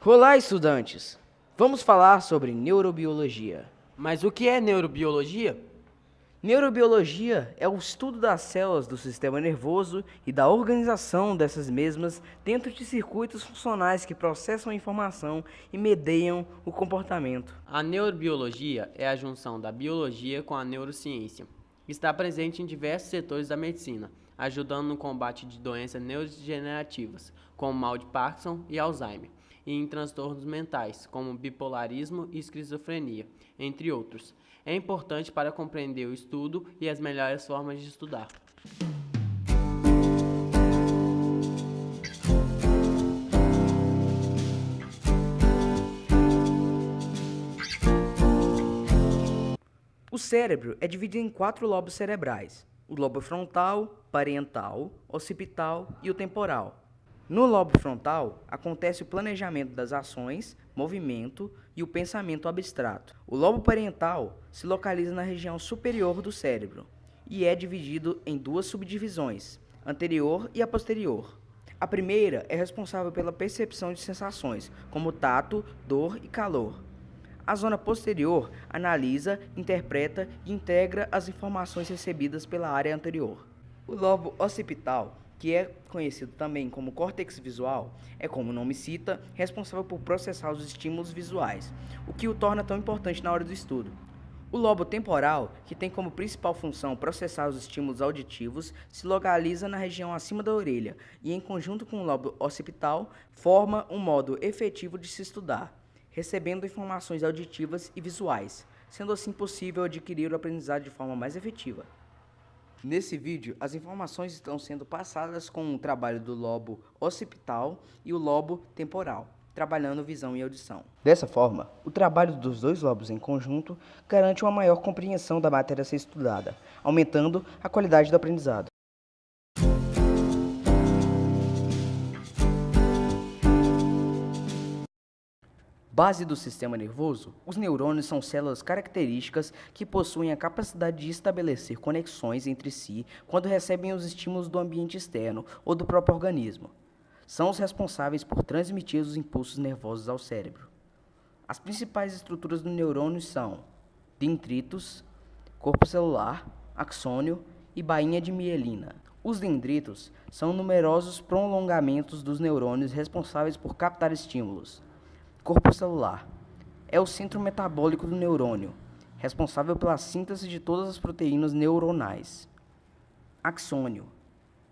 Olá, estudantes! Vamos falar sobre neurobiologia. Mas o que é neurobiologia? Neurobiologia é o estudo das células do sistema nervoso e da organização dessas mesmas dentro de circuitos funcionais que processam a informação e medeiam o comportamento. A neurobiologia é a junção da biologia com a neurociência. Está presente em diversos setores da medicina, ajudando no combate de doenças neurodegenerativas, como mal de Parkinson e Alzheimer, e em transtornos mentais, como bipolarismo e esquizofrenia, entre outros. É importante para compreender o estudo e as melhores formas de estudar. O cérebro é dividido em 4 lobos cerebrais: o lobo frontal, parietal, occipital e o temporal. No lobo frontal, acontece o planejamento das ações, movimento e o pensamento abstrato. O lobo parietal se localiza na região superior do cérebro e é dividido em 2 subdivisões, anterior e a posterior. A primeira é responsável pela percepção de sensações, como tato, dor e calor. A zona posterior analisa, interpreta e integra as informações recebidas pela área anterior. O lobo occipital, que é conhecido também como córtex visual, é, como o nome cita, responsável por processar os estímulos visuais, o que o torna tão importante na hora do estudo. O lobo temporal, que tem como principal função processar os estímulos auditivos, se localiza na região acima da orelha e, em conjunto com o lobo occipital, forma um modo efetivo de se estudar, recebendo informações auditivas e visuais, sendo assim possível adquirir o aprendizado de forma mais efetiva. Nesse vídeo, as informações estão sendo passadas com o trabalho do lobo occipital e o lobo temporal, trabalhando visão e audição. Dessa forma, o trabalho dos 2 lobos em conjunto garante uma maior compreensão da matéria a ser estudada, aumentando a qualidade do aprendizado. Base do sistema nervoso, os neurônios são células características que possuem a capacidade de estabelecer conexões entre si quando recebem os estímulos do ambiente externo ou do próprio organismo. São os responsáveis por transmitir os impulsos nervosos ao cérebro. As principais estruturas do neurônio são dendritos, corpo celular, axônio e bainha de mielina. Os dendritos são numerosos prolongamentos dos neurônios responsáveis por captar estímulos. Corpo celular é o centro metabólico do neurônio, responsável pela síntese de todas as proteínas neuronais. Axônio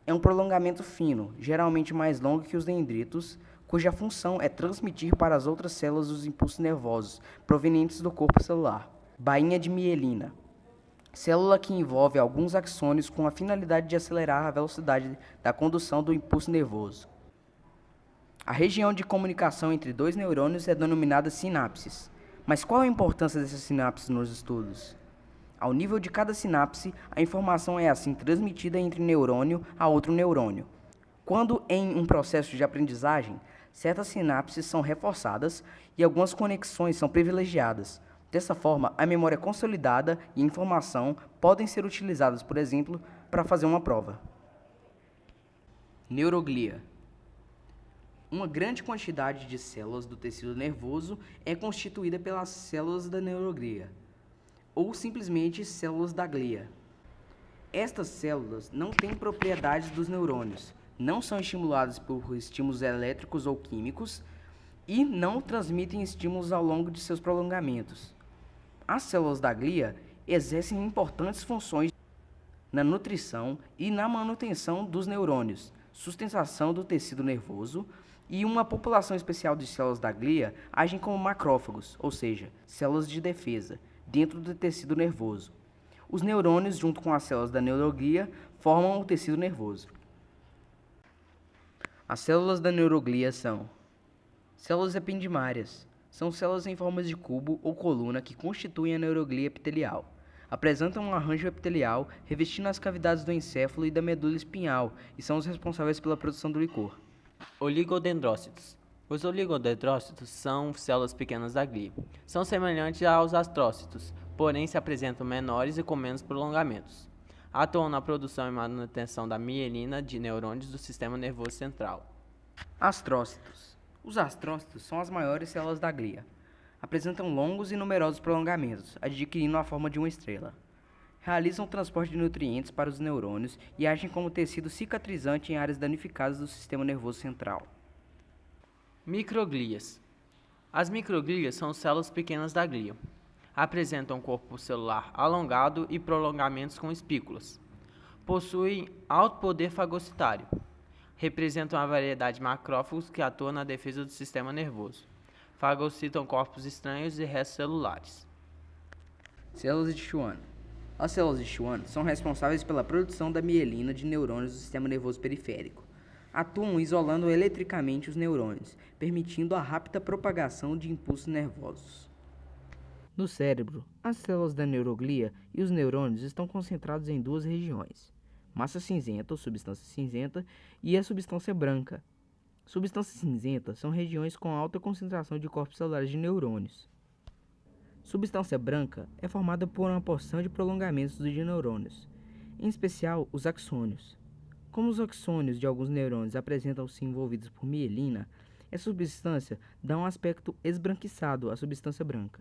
é um prolongamento fino, geralmente mais longo que os dendritos, cuja função é transmitir para as outras células os impulsos nervosos provenientes do corpo celular. Bainha de mielina, célula que envolve alguns axônios com a finalidade de acelerar a velocidade da condução do impulso nervoso. A região de comunicação entre 2 neurônios é denominada sinapses. Mas qual a importância dessas sinapses nos estudos? Ao nível de cada sinapse, a informação é assim transmitida entre neurônio a outro neurônio. Quando em um processo de aprendizagem, certas sinapses são reforçadas e algumas conexões são privilegiadas. Dessa forma, a memória consolidada e a informação podem ser utilizadas, por exemplo, para fazer uma prova. Neuroglia. Uma grande quantidade de células do tecido nervoso é constituída pelas células da neuroglia, ou simplesmente células da glia. Estas células não têm propriedades dos neurônios, não são estimuladas por estímulos elétricos ou químicos e não transmitem estímulos ao longo de seus prolongamentos. As células da glia exercem importantes funções na nutrição e na manutenção dos neurônios, sustentação do tecido nervoso, e uma população especial de células da glia agem como macrófagos, ou seja, células de defesa, dentro do tecido nervoso. Os neurônios, junto com as células da neuroglia, formam o tecido nervoso. As células da neuroglia são células ependimárias. São células em forma de cubo ou coluna que constituem a neuroglia epitelial. Apresentam um arranjo epitelial revestindo as cavidades do encéfalo e da medula espinhal e são os responsáveis pela produção do licor. Oligodendrócitos. Os oligodendrócitos são células pequenas da glia. São semelhantes aos astrócitos, porém se apresentam menores e com menos prolongamentos. Atuam na produção e manutenção da mielina de neurônios do sistema nervoso central. Astrócitos. Os astrócitos são as maiores células da glia. Apresentam longos e numerosos prolongamentos, adquirindo a forma de uma estrela. Realizam o transporte de nutrientes para os neurônios e agem como tecido cicatrizante em áreas danificadas do sistema nervoso central. Microglias. As microglias são células pequenas da glia. Apresentam um corpo celular alongado e prolongamentos com espículas. Possuem alto poder fagocitário. Representam a variedade de macrófagos que atuam na defesa do sistema nervoso. Fagocitam corpos estranhos e restos celulares. Células de Schwann. As células de Schwann são responsáveis pela produção da mielina de neurônios do sistema nervoso periférico. Atuam isolando eletricamente os neurônios, permitindo a rápida propagação de impulsos nervosos. No cérebro, as células da neuroglia e os neurônios estão concentrados em duas regiões: massa cinzenta, ou substância cinzenta, e a substância branca. Substância cinzenta são regiões com alta concentração de corpos celulares de neurônios. Substância branca é formada por uma porção de prolongamentos de neurônios, em especial os axônios. Como os axônios de alguns neurônios apresentam-se envolvidos por mielina, essa substância dá um aspecto esbranquiçado à substância branca.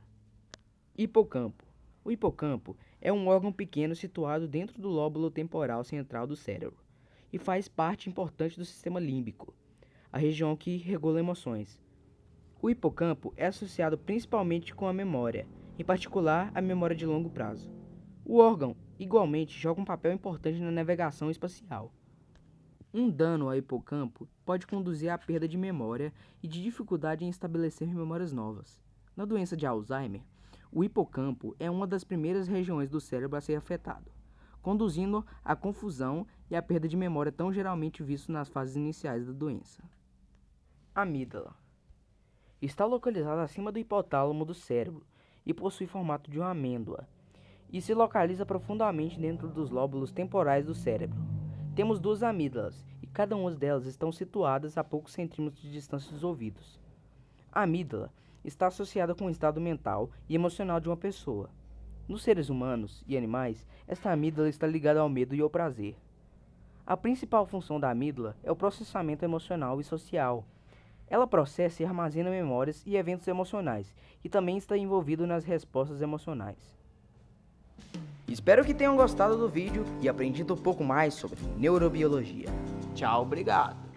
Hipocampo. O hipocampo é um órgão pequeno situado dentro do lóbulo temporal central do cérebro e faz parte importante do sistema límbico, a região que regula emoções. O hipocampo é associado principalmente com a memória, em particular a memória de longo prazo. O órgão, igualmente, joga um papel importante na navegação espacial. Um dano ao hipocampo pode conduzir à perda de memória e de dificuldade em estabelecer memórias novas. Na doença de Alzheimer, o hipocampo é uma das primeiras regiões do cérebro a ser afetado, conduzindo à confusão e à perda de memória tão geralmente visto nas fases iniciais da doença. Amígdala. Está localizada acima do hipotálamo do cérebro e possui formato de uma amêndoa, e se localiza profundamente dentro dos lóbulos temporais do cérebro. Temos duas amígdalas, e cada uma delas estão situadas a poucos centímetros de distância dos ouvidos. A amígdala está associada com o estado mental e emocional de uma pessoa. Nos seres humanos e animais, esta amígdala está ligada ao medo e ao prazer. A principal função da amígdala é o processamento emocional e social. Ela processa e armazena memórias e eventos emocionais, e também está envolvido nas respostas emocionais. Espero que tenham gostado do vídeo e aprendido um pouco mais sobre neurobiologia. Tchau, obrigado!